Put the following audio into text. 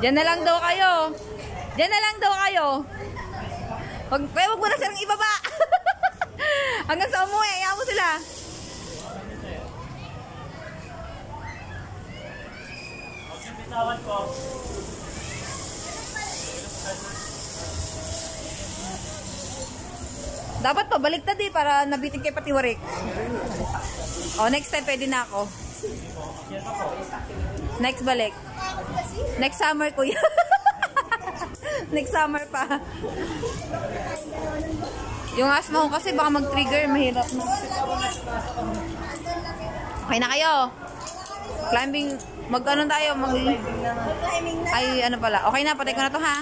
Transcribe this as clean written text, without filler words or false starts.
Diyan na lang daw kayo. Diyan na lang daw kayo. Wag mo na silang ibaba. Hanggang sa umuwi, ayaw mo sila. Bitawan ko. Dapat pa, baliktad eh, para nabitin kay pati warik. Oh, next time pwede na ako. Next balik. Next summer kuya. Next summer pa. Yung asthma ko kasi baka mag-trigger, mahirap na. Okay na kayo. Climbing, mag-ano tayo? Ay, ano pala. Okay na, patay ko na to ha.